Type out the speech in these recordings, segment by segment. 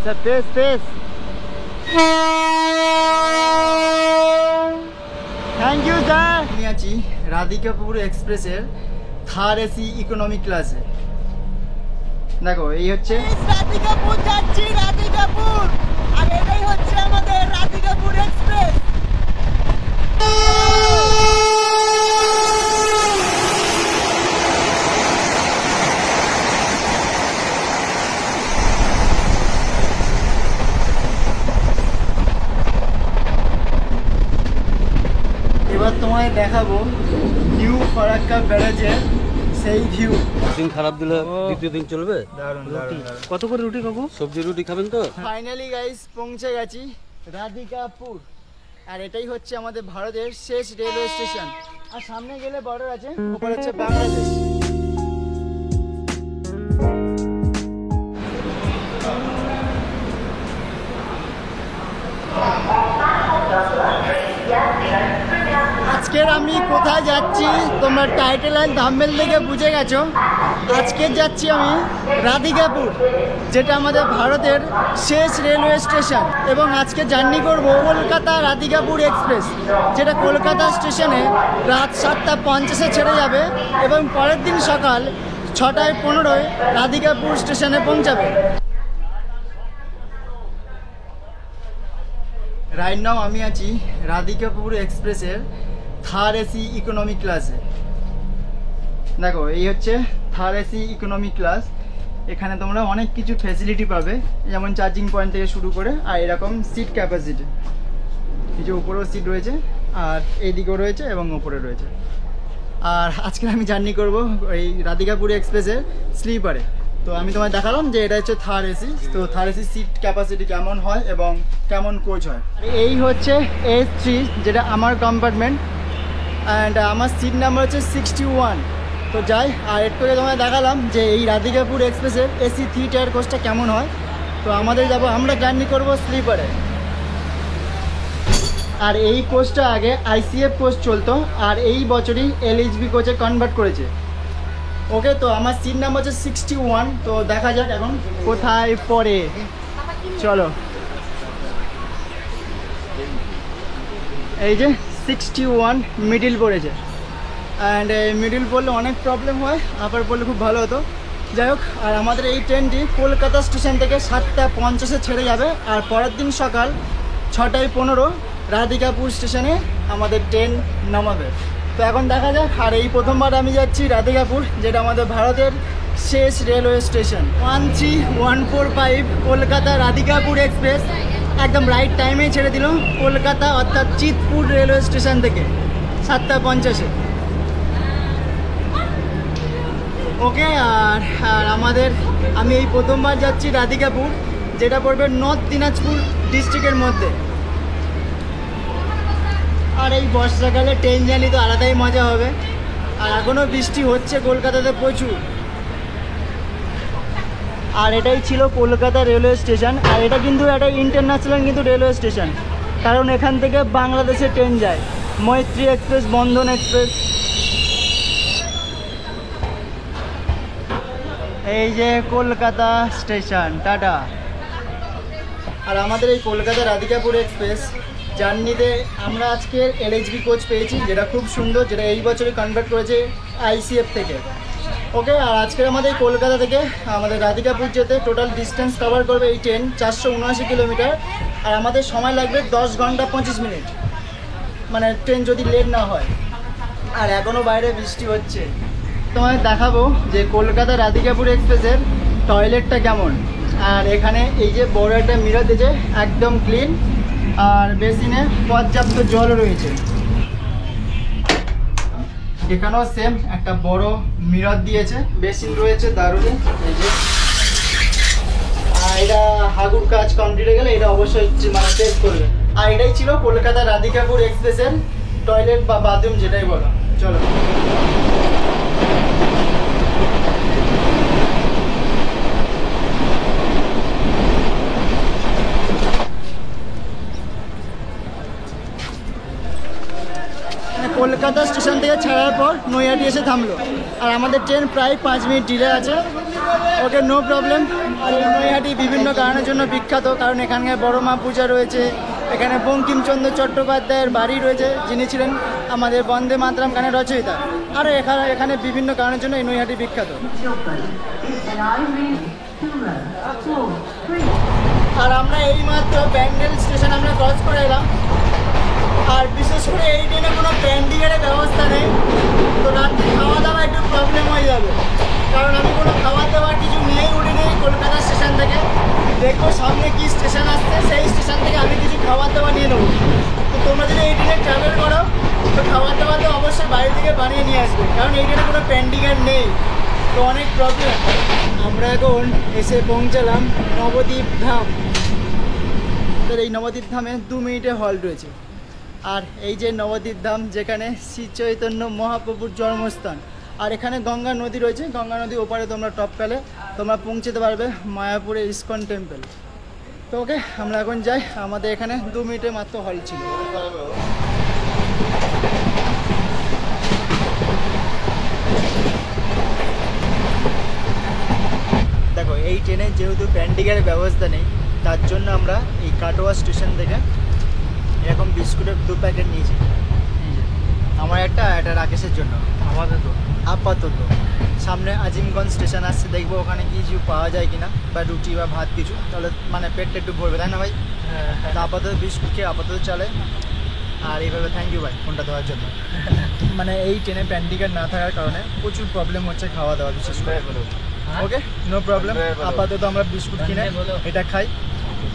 Sir পেস পেস thank you sir. আমি আছি রাধিকাপুর এক্সপ্রেসের থার্ড এসি ইকোনমি ক্লাসে। দেখো এই হচ্ছে রাধিকাপুর যাচ্ছি, রাধিকাপুর। আর এটাই হচ্ছে আমাদের রাধিকাপুর এক্সপ্রেস। এবার তোমায় দেখাবো নিউ ফারাক্কা ব্যারাজের সেই ভিউ। দিন খারাপ দিলে দ্বিতীয় দিন চলবে। দারুণ দারুণ দারুণ। কত করে রুটি কাকু? সবজি রুটি খাবেন তো? ফাইনালি গাইস পৌঁছে গেছি রাধিকাপুর। আর এটাই হচ্ছে আমাদের ভারতের শেষ রেলওয়ে স্টেশন। আর সামনে গেলে বর্ডার আছে, ওপরে হচ্ছে বাংলাদেশ। আজকের আমি কোথায় যাচ্ছি তোমরা টাইটেল অ্যান্ড থাম্বনেল দেখে বুঝে গেছো। আজকে যাচ্ছি আমি রাধিকাপুর, যেটা আমাদের ভারতের শেষ রেলওয়ে স্টেশন। এবং আজকে জার্নি করব কলকাতা রাধিকাপুর এক্সপ্রেস, যেটা কলকাতা স্টেশনে রাত 7:50 ছেড়ে যাবে এবং পরের দিন সকাল 6:15 রাধিকাপুর স্টেশনে পৌঁছাবে। রাইট নাও আমি আছি রাধিকাপুর এক্সপ্রেসের থার্ড এসি ইকোনমি ক্লাসে। দেখো এই হচ্ছে থার্ড এসি ইকোনমি ক্লাস। এখানে তোমরা অনেক কিছু ফ্যাসিলিটি পাবে, যেমন চার্জিং পয়েন্ট থেকে শুরু করে, আর এরকম সিট ক্যাপাসিটি। এই যে উপরেও সিট রয়েছে, আর এইদিকেও রয়েছে এবং উপরে রয়েছে। আর আজকে আমি জার্নি করব এই রাধিকাপুর এক্সপ্রেসের স্লিপারে। তো আমি তোমায় দেখালাম যে এটা হচ্ছে থার্ড এসি। তো থার্ড এসি সিট ক্যাপাসিটি কেমন হয় এবং কেমন কোচ হয়। এই হচ্ছে S3, যেটা আমার কম্পার্টমেন্ট, অ্যান্ড আমার সিট নাম্বার হচ্ছে 61। তো যাই, আর একটু তোমায় দেখালাম যে এই রাধিকাপুর এক্সপ্রেসের AC 3 টায়ার কোচটা কেমন হয়। তো আমরা জার্নি করব স্লিপারে। আর এই কোচটা আগে ICF কোচ চলতো, আর এই বছরই LHB কোচে কনভার্ট করেছে। ওকে, তো আমার সিট নাম্বার হচ্ছে 61। তো দেখা যাক এখন কোথায় পড়ে। চলো, এই যে 61 মিডিল পড়েছে। অ্যান্ড মিডিল পড়লে অনেক প্রবলেম হয়, আপার পড়লে খুব ভালো হতো। যাই হোক, আর আমাদের এই ট্রেনটি কলকাতা স্টেশন থেকে 7:50 ছেড়ে যাবে, আর পরের দিন সকাল 6:15 রাধিকাপুর স্টেশনে আমাদের ট্রেন নামাবে। তো এখন দেখা যাক। আর এই প্রথমবার আমি যাচ্ছি রাধিকাপুর, যেটা আমাদের ভারতের শেষ railway station. 13145 Kolkata Radhikapur express একদম রাইট টাইমেই ছেড়ে দিল কলকাতা, অর্থাৎ চিতপুর রেলওয়ে স্টেশন থেকে 7:50। ওকে, আর আমি এই প্রথমবার যাচ্ছি রাধিকাপুর, যেটা পড়বে নর্থ দিনাজপুর ডিস্ট্রিক্টের মধ্যে। আর এই বর্ষাকালে ট্রেন জার্নি তো আলাদাই মজা হবে। আর এখনও বৃষ্টি হচ্ছে কলকাতাতে প্রচুর। আর এটাই ছিল কলকাতা রেলওয়ে স্টেশন। আর এটা কিন্তু একটা ইন্টারন্যাশনাল কিন্তু রেলওয়ে স্টেশন, কারণ এখান থেকে বাংলাদেশে ট্রেন যায়, মৈত্রী এক্সপ্রেস, বন্ধন এক্সপ্রেস। এই যে কলকাতা স্টেশন, টাটা। আর আমাদের এই কলকাতা রাধিকাপুর এক্সপ্রেস জার্নিতে আমরা আজকে LHB কোচ পেয়েছি, যেটা খুব সুন্দর, যেটা এই বছরে কনভার্ট করেছে ICF থেকে। ওকে, আর আজকের আমাদের কলকাতা থেকে আমাদের রাধিকাপুর যেতে টোটাল ডিস্টেন্স কভার করবে এই ট্রেন 479 কিলোমিটার। আর আমাদের সময় লাগবে 10 ঘন্টা 25 মিনিট, মানে ট্রেন যদি লেট না হয়। আর এখনও বাইরে বৃষ্টি হচ্ছে। তোমায় দেখাবো যে কলকাতা রাধিকাপুর এক্সপ্রেসের টয়লেটটা কেমন। আর এখানে এই যে বড় একটা মিরর দিয়েছে, একদম ক্লিন, আর বেসিনে পর্যাপ্ত জল রয়েছে। এখানেও সেম একটা বড় মিরর দিয়েছে, বেসিন রয়েছে দারুণ। এই যে, আর এটা হাগুর কাজ কমপ্লিট হয়ে গেলে এটা অবশ্যই মানে টেস্ট করবে। আর এটাই ছিল কলকাতা রাধিকাপুর এক্সপ্রেসের টয়লেট বা বাথরুম, যেটাই বলো। চলো, কলকাতা স্টেশন থেকে ছাড়ার পর নৈহাটি এসে থামলো। আর আমাদের ট্রেন প্রায় 5 মিনিট ডিলে আছে। ওকে, নো প্রবলেম। আর এই নৈহাটি বিভিন্ন কারণের জন্য বিখ্যাত, কারণ এখানকার বড় মা পূজা রয়েছে, এখানে বঙ্কিমচন্দ্র চট্টোপাধ্যায়ের বাড়ি রয়েছে, যিনি ছিলেন আমাদের বন্দে মাতরম গানের রচয়িতা। আর এখানে বিভিন্ন কারণের জন্য এই নৈহাটি বিখ্যাত। আর আমরা এইমাত্র ব্যান্ডেল স্টেশন আমরা ক্রস করে এলাম। আর বিশেষ করে এই ট্রেনে কোনো ক্যান্টিনের ব্যবস্থা নেই, তো রাত্রে খাওয়া দাওয়া একটু প্রবলেম হয়ে যাবে, কারণ আমি কোনো খাওয়া দাওয়ার কিছু নিয়েই উঠিনি কলকাতা স্টেশন থেকে। দেখবো সামনে কি স্টেশন আসছে, সেই স্টেশন থেকে আমি কিছু খাবার দাওয়া নিয়ে নেবো। তো তোমরা যদি এই ট্রেনে ট্রাভেল করো তো খাবার দাওয়া তো অবশ্যই বাড়ি থেকে বানিয়ে নিয়ে আসবে, কারণ এই ট্রেনে কোনো প্যান্ডিগার নেই, তো অনেক প্রবলেম। আমরা এখন এসে পৌঁছালাম নবদ্বীপ ধাম। তো এই নবদ্বীপ ধামে 2 মিনিটে হল্ট রয়েছে। আর এই যে নবদ্বীপ ধাম, যেখানে শ্রী চৈতন্য মহাপ্রভুর জন্মস্থান। আর এখানে গঙ্গা নদী রয়েছে, গঙ্গা নদীর ওপারে তোমরা টপকালে তোমরা পৌঁছতে পারবে মায়াপুরের ইস্কন টেম্পল। তো ওকে, আমরা এখন যাই। আমাদের এখানে 2 মিনিটে মাত্র হল্ট ছিল। দেখো, এই ট্রেনে যেহেতু প্যান্ডিগারের ব্যবস্থা নেই, তার জন্য আমরা এই কাটোয়া স্টেশন থেকে এরকম বিস্কুটের 2 প্যাকেট নিয়েছি। আমার একটা রাকেশের জন্য আপাতত। সামনে আজিমগঞ্জ স্টেশন আসছে, দেখবো ওখানে কিছু পাওয়া যায় কিনা, বা রুটি বা ভাত কিছু, তাহলে মানে পেটটা একটু ভরবে, তাই না ভাই? তো আপাতত বিস্কুট খেয়ে আপাতত চলে। আর এইভাবে থ্যাংক ইউ ভাই ফোনটা দেওয়ার জন্য। মানে এই ট্রেনে প্যান্ডিগার না থাকার কারণে প্রচুর প্রবলেম হচ্ছে খাওয়া দাওয়া, বিশেষ করে। ওকে, নো প্রবলেম। আপাতত আমরা বিস্কুট কিনে এটা খাই,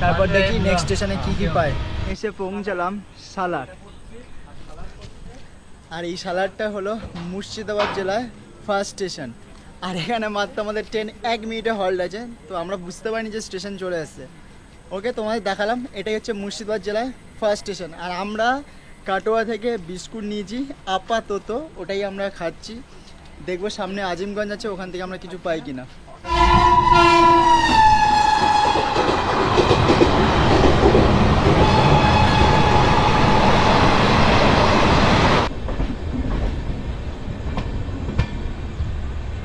তারপর দেখি নেক্সট স্টেশনে কি কি পাই। এসে পৌঁছালাম সালার। আর এই সালারটা হলো মুর্শিদাবাদ জেলায় ফার্স্ট স্টেশন। আর এখানে মাত্র আমাদের ট্রেন 1 মিনিটে হল্ট আছে, তো আমরা বুঝতে পারিনি যে স্টেশন চলে আসছে। ওকে, তোমাদের দেখালাম এটাই হচ্ছে মুর্শিদাবাদ জেলায় ফার্স্ট স্টেশন। আর আমরা কাটোয়া থেকে বিস্কুট নিয়েছি আপাতত, ওটাই আমরা খাচ্ছি। দেখবো সামনে আজিমগঞ্জ আছে, ওখান থেকে আমরা কিছু পাই কিনা।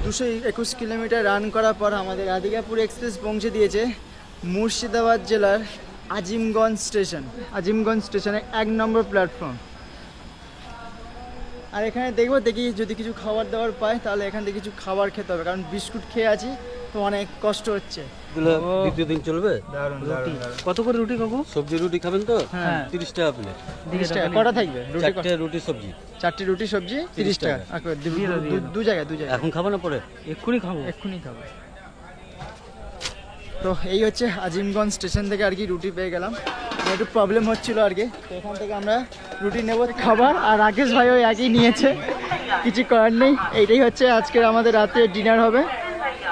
দুশো 21 কিলোমিটার রান করার পর আমাদের রাধিকাপুর এক্সপ্রেস পৌঁছে দিয়েছে মুর্শিদাবাদ জেলার আজিমগঞ্জ স্টেশন। আজিমগঞ্জ স্টেশনে 1 নম্বর প্ল্যাটফর্ম। আর এখানে দেখি যদি কিছু খাবার দাবার পাই, তাহলে এখান থেকে কিছু খাবার খেতে হবে, কারণ বিস্কুট খেয়ে আছি তো অনেক কষ্ট হচ্ছে। দ্বিতীয় দিন চলবে। কত করে রুটি কাকু? সবজি রুটি খাবেন তো? হ্যাঁ, 30 টাকা প্লেট। 30 টাকা কটা থাকবে? 4টে রুটি সবজি। 4টে রুটি সবজি 30 টাকা। দু জায়গায়। এখন খাবো না পরে? এক্ষুনি খাবো। তো এই হচ্ছে আজিমগঞ্জ স্টেশন থেকে আর কি রুটি পেয়ে গেলাম। একটু প্রবলেম হচ্ছিল আর কি, তো এখান থেকে আমরা রুটি নেব খাবার। আর রাকেশ ভাইও একই নিয়েছে, কিছু করার নেই। এইটাই হচ্ছে আজকের আমাদের রাতে ডিনার হবে।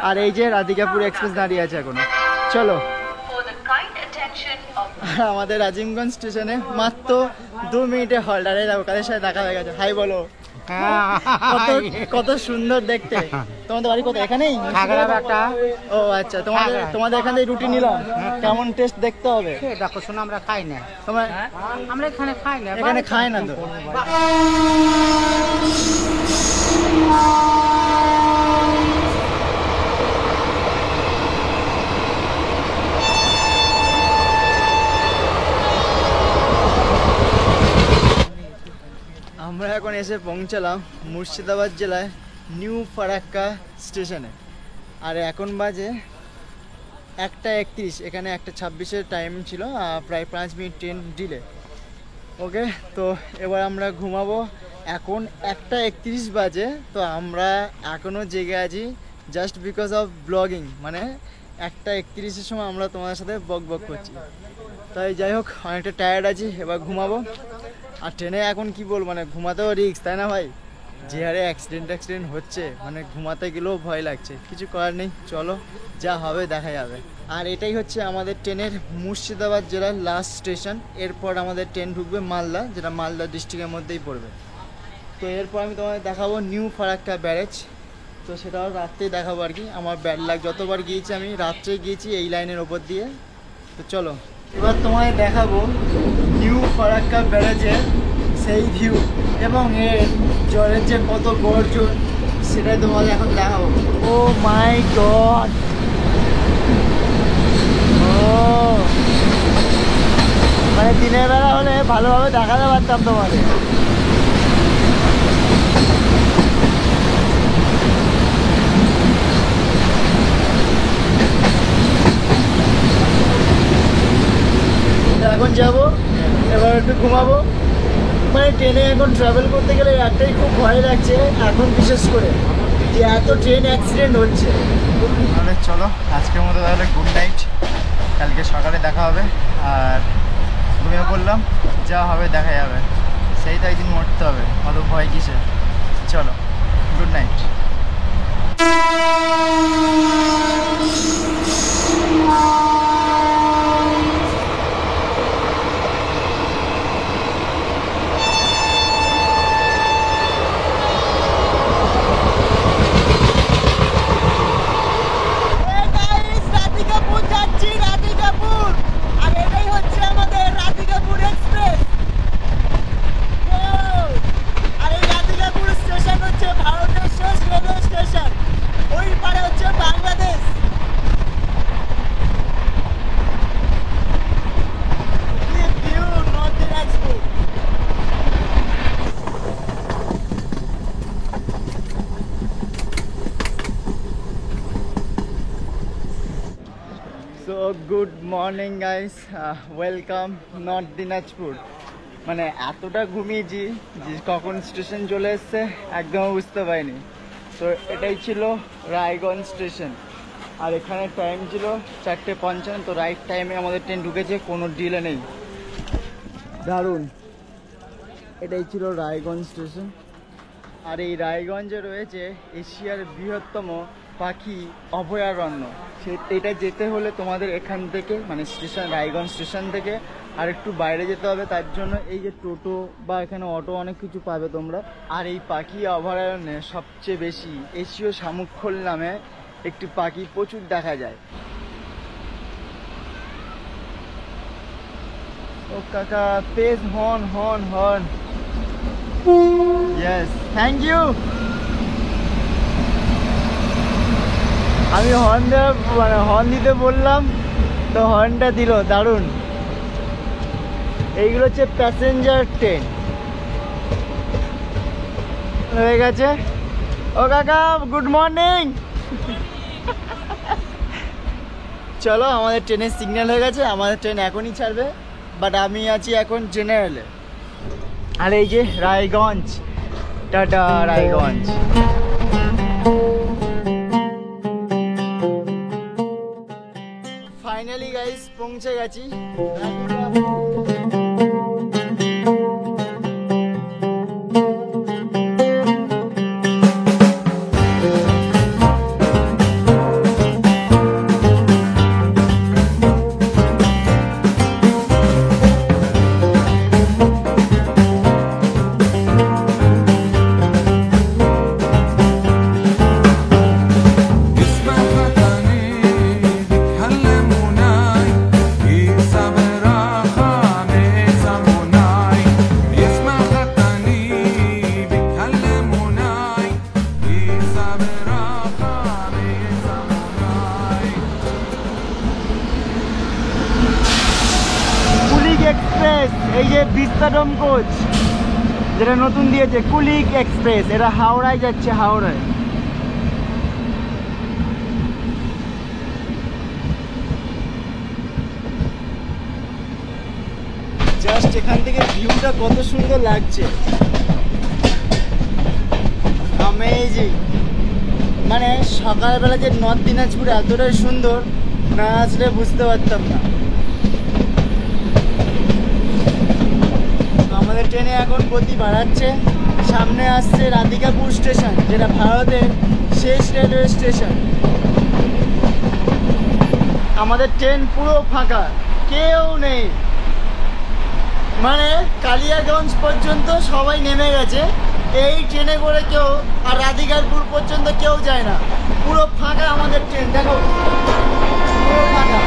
আর এই যে রাধিকাপুর এক্সপ্রেস দাঁড়িয়ে আছে এখনো, চলো। আর আমাদের আজিমগঞ্জ স্টেশনে মাত্র 2 মিনিটে হল্ট। আর এই দেখো কাদের সাথে দেখা হয়ে গেছে, হাই বলো। কত সুন্দর দেখতে। তোমাদের বাড়ি কোথায়? এখানেই? ও আচ্ছা, তোমাদের এখান থেকে রুটি নিলাম, কেমন টেস্ট দেখতে হবে। দেখো শোনো, আমরা খাই না। তোমার আমরা এখানে খাই না। এখানে খায় না তো। আমরা এখন এসে পৌঁছালাম মুর্শিদাবাদ জেলায় নিউ ফারাক্কা স্টেশনে। আর এখন বাজে 1:31। এখানে 1:26-এর টাইম ছিল, প্রায় 5 মিনিট ট্রেন ডিলে। ওকে, তো এবার আমরা ঘুমাবো। এখন 1:31 বাজে, তো আমরা এখনও জেগে আছি জাস্ট বিকজ অফ ব্লগিং। মানে 1:31-এর সময় আমরা তোমাদের সাথে বক করছি। তাই যাই হোক, অনেকটা টায়ার্ড আছি, এবার ঘুমাবো। আর ট্রেনে এখন কি বলবো, মানে ঘুমাতেও রিস্ক, তাই না ভাই? যে হারে অ্যাক্সিডেন্ট হচ্ছে, মানে ঘুমাতে গেলেও ভয় লাগছে। কিছু করার নেই, চলো যা হবে দেখা যাবে। আর এটাই হচ্ছে আমাদের ট্রেনের মুর্শিদাবাদ জেলার লাস্ট স্টেশন। এরপর আমাদের ট্রেন ঢুকবে মালদা, যেটা মালদা ডিস্ট্রিক্টের মধ্যেই পড়বে। তো এরপর আমি তোমাদের দেখাবো নিউ ফারাক্কা ব্যারেজ। তো সেটাও রাত্রেই দেখাবো আর কি। আমার ব্যাড লাগ, যতবার গিয়েছি আমি রাত্রে গিয়েছি এই লাইনের ওপর দিয়ে। তো চলো এবার তোমায় দেখাবো নিউ ফারাক্কা ব্যারেজের সেই ভিউ, এবং এর জলের যে কত গর্জন সেটাই তোমাদের এখন দেখাবো। ও মাই গড, ও মানে দিনের বেলা হলে ভালোভাবে দেখাতে পারতাম তোমাদের। এখন যাব, এবার একটু ঘুমাবো। মানে ট্রেনে এখন ট্রাভেল করতে গেলে একটাই খুব ভয় লাগছে এখন, বিশেষ করে যে এত ট্রেন অ্যাক্সিডেন্ট হচ্ছে। তাহলে চলো আজকের মতো তাহলে গুড নাইট, কালকে সকালে দেখা হবে। আর ঘুমিয়ে পড়লাম, যা হবে দেখা যাবে, সেই তো একদিন মরতে হবে, অত ভয় কিসে। চলো গুড নাইট। রাধিকাপুর যাচ্ছি, রাধিকাপুর। আর এটাই হচ্ছে আমাদের রাধিকাপুর এক্সপ্রেস। আর এই রাধিকাপুর স্টেশন হচ্ছে ভারতের শেষ রেলওয়ে স্টেশন, ওই পারে হচ্ছে বাংলাদেশ। কি view north Dinajpur. So good morning guys, welcome north Dinajpur. মানে এতটা ঘুমিয়েছি যে কখন স্টেশন চলে এসছে একদম বুঝতে পারিনি। তো এটাই ছিল রায়গঞ্জ স্টেশন, আর এখানে টাইম ছিল 4:55। তো রাইট টাইমে আমাদের ট্রেন ঢুকেছে, কোনো ডিলে নেই, দারুণ। এটাই ছিল রায়গঞ্জ স্টেশন। আর এই রায়গঞ্জে রয়েছে এশিয়ার বৃহত্তম পাখি অভয়ারণ্য। এটা যেতে হলে তোমাদের এখান থেকে মানে স্টেশন, রায়গঞ্জ স্টেশন থেকে আর একটু বাইরে যেতে হবে। তার জন্য এই যে টোটো বা এখানে অটো অনেক কিছু পাবে তোমরা। আর এই পাখি অভয়ারণ্যে সবচেয়ে বেশি এশীয় শামুকখোল নামে একটি পাখি প্রচুর দেখা যায়। ও কাকা, পেজ horn horn horn. Yes, thank you. আমি হর্ন দিতে বললাম, তো হর্নটা দিল, দারুণ। এইগুলো হচ্ছে প্যাসেঞ্জার ট্রেন হয়ে গেছে। ও কাকা, গুড মর্নিং। চলো, আমাদের ট্রেনের সিগন্যাল হয়ে গেছে, আমাদের ট্রেন এখনই ছাড়বে, বাট আমি আছি এখন জেনারেলে। আর এই যে Raiganj, tata Raiganj. Finally guys পৌঁছে গেছি। এক্সপ্রেস, এই যে বিস্তাডম কোচ যেটা নতুন দিয়েছে, কুলিক এক্সপ্রেস, এটা হাওড়ায় যাচ্ছে, হাওড়ায়। জাস্ট এখান থেকে ভিউটা কত সুন্দর লাগছে, অ্যামেজিং। মানে সকালবেলা যে নর্থ দিনাজপুর এতটাই সুন্দর, না আসলে বুঝতে পারতাম না। আমাদের ট্রেনে এখন গতি বাড়াচ্ছে, সামনে আসছে রাধিকাপুর স্টেশন, যেটা ভারতের শেষ রেলওয়ে স্টেশন। আমাদের ট্রেন পুরো ফাঁকা, কেউ নেই। মানে কালিয়াগঞ্জ পর্যন্ত সবাই নেমে গেছে, এই ট্রেনে করে কেউ আর রাধিকাপুর পর্যন্ত কেউ যায় না, পুরো ফাঁকা আমাদের ট্রেন। দেখো পুরো ফাঁকা।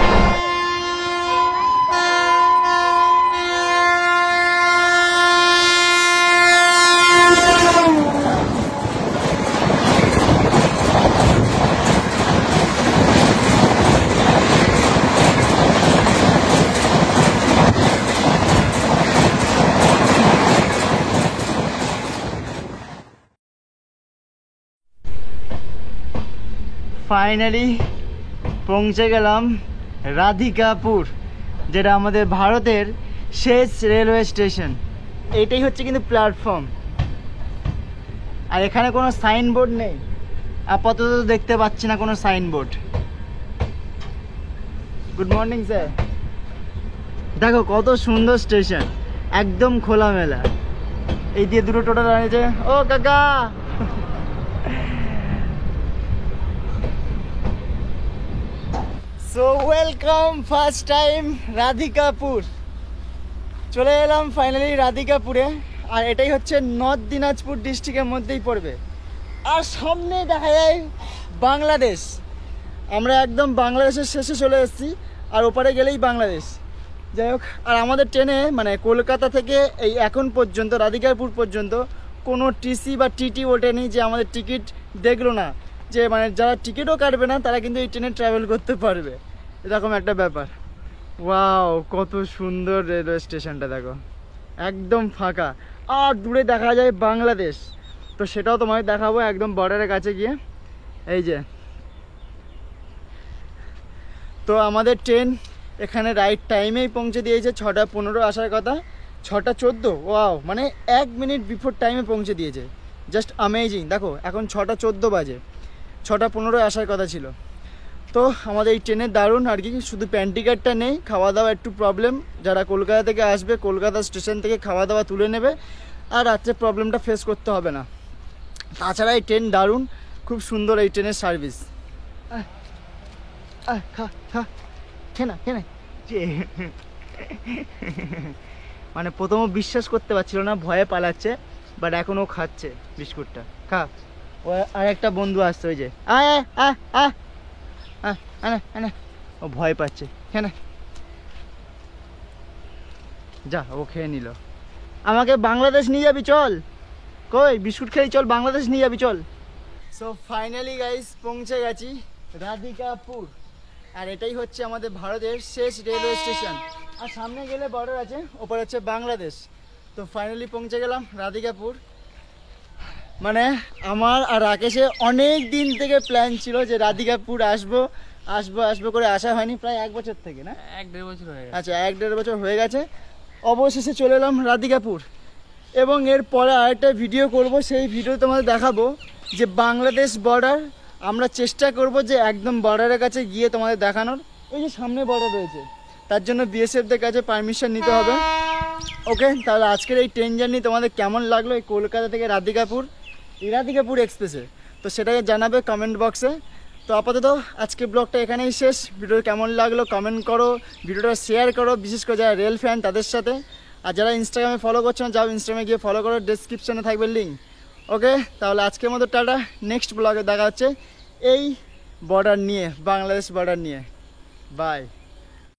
ফাইনালি পৌঁছে গেলাম রাধিকাপুর, যেটা আমাদের ভারতের শেষ রেলওয়ে স্টেশন। এইটাই হচ্ছে কিন্তু প্ল্যাটফর্ম, আর এখানে কোনো সাইনবোর্ড নেই আপাতত, দেখতে পাচ্ছি না কোনো সাইনবোর্ড। Good morning sir. দেখো কত সুন্দর স্টেশন, একদম খোলামেলা। এই দিয়ে দুটো টোটো দাঁড়িয়েছে। ও কাকা, so welcome, first time Radhikapur. চলে এলাম ফাইনালি রাধিকাপুরে, আর এটাই হচ্ছে নর্থ দিনাজপুর ডিস্ট্রিক্টের মধ্যেই পড়বে। আর সামনে দেখা যায় বাংলাদেশ। আমরা একদম বাংলাদেশের শেষে চলে এসেছি, আর ওপারে গেলেই বাংলাদেশ। যাই হোক, আর আমাদের ট্রেনে মানে কলকাতা থেকে এই এখন পর্যন্ত রাধিকাপুর পর্যন্ত কোনো টিসি বা টিটি ওঠেনি যে আমাদের টিকিট দেখলো না, যে মানে যারা টিকিটও কাটবে না তারা কিন্তু এই ট্রেনে ট্রাভেল করতে পারবে, এরকম একটা ব্যাপার। ওয়াও, কত সুন্দর রেলওয়ে স্টেশনটা দেখো, একদম ফাঁকা, আর দূরে দেখা যায় বাংলাদেশ। তো সেটাও তোমায় দেখাবো একদম বর্ডারের কাছে গিয়ে। এই যে, তো আমাদের ট্রেন এখানে রাইট টাইমেই পৌঁছে দিয়েছে। 6:15 আসার কথা, 6:14। ওয়াও, মানে 1 মিনিট বিফোর টাইমে পৌঁছে দিয়েছে। Just amazing. দেখো এখন 6:14 বাজে, 6:15 আসার কথা ছিল। তো আমাদের এই ট্রেনের দারুণ আর কি, শুধু প্যান্টিকারটা নেই, খাওয়া দাওয়া একটু প্রবলেম। যারা কলকাতা থেকে আসবে কলকাতা স্টেশন থেকে খাওয়া দাওয়া তুলে নেবে, আর রাত্রে প্রবলেমটা ফেস করতে হবে না। তাছাড়া এই ট্রেন দারুণ, খুব সুন্দর এই ট্রেনের সার্ভিস। খা খা খেনা খেনা মানে প্রথমে বিশ্বাস করতে পারছিল না, ভয়ে পালাচ্ছে, বাট এখন ও খাচ্ছে বিস্কুটটা। খা। ও আর একটা বন্ধু আসছে, ওই যে ও ভয় পাচ্ছে। কেন যা, ও খেয়ে নিল। আমাকে বাংলাদেশ নিয়ে যাবি চল, কই বিস্কুট খেয়ে চল, বাংলাদেশ নিয়ে যাবি চল। সো ফাইনালি গাইস পৌঁছে গেছি রাধিকাপুর, আর এটাই হচ্ছে আমাদের ভারতের শেষ রেলওয়ে স্টেশন। আর সামনে গেলে বর্ডার আছে, ওপরে হচ্ছে বাংলাদেশ। তো ফাইনালি পৌঁছে গেলাম রাধিকাপুর। মানে আমার আর রাকেশের অনেক দিন থেকে প্ল্যান ছিল যে রাধিকাপুর আসবো আসবো আসবো করে আসা হয়নি, প্রায় 1 বছর থেকে না, 1-1.5 বছর হয়ে গেছে। আচ্ছা 1-1.5 বছর হয়ে গেছে। অবশেষে চলে এলাম রাধিকাপুর, এবং এরপরে আরেকটা ভিডিও করব, সেই ভিডিও তোমাদের দেখাবো যে বাংলাদেশ বর্ডার। আমরা চেষ্টা করব যে একদম বর্ডারের কাছে গিয়ে তোমাদের দেখানোর। ওই যে সামনে বর্ডার রয়েছে, তার জন্য বিএসএফদের কাছে পারমিশন নিতে হবে। ওকে, তাহলে আজকের এই ট্রেন জার্নি তোমাদের কেমন লাগলো, এই কলকাতা থেকে রাধিকাপুর এক্সপ্রেসে, তো সেটাকে জানাবে কমেন্ট বক্সে। তো আপাতত আজকে ব্লগটা এখানেই শেষ। ভিডিও কেমন লাগলো কমেন্ট করো, ভিডিওটা শেয়ার করো, বিশেষ করে যারা রেল ফ্যান তাদের সাথে। আর যারা ইনস্টাগ্রামে ফলো করছো না, যাও ইনস্টাগ্রামে গিয়ে ফলো করো, ডেসক্রিপশানে থাকবে লিঙ্ক। ওকে, তাহলে আজকের মতো টাটা, নেক্সট ব্লগে দেখা হচ্ছে এই বর্ডার নিয়ে, বাংলাদেশ বর্ডার নিয়ে। বাই।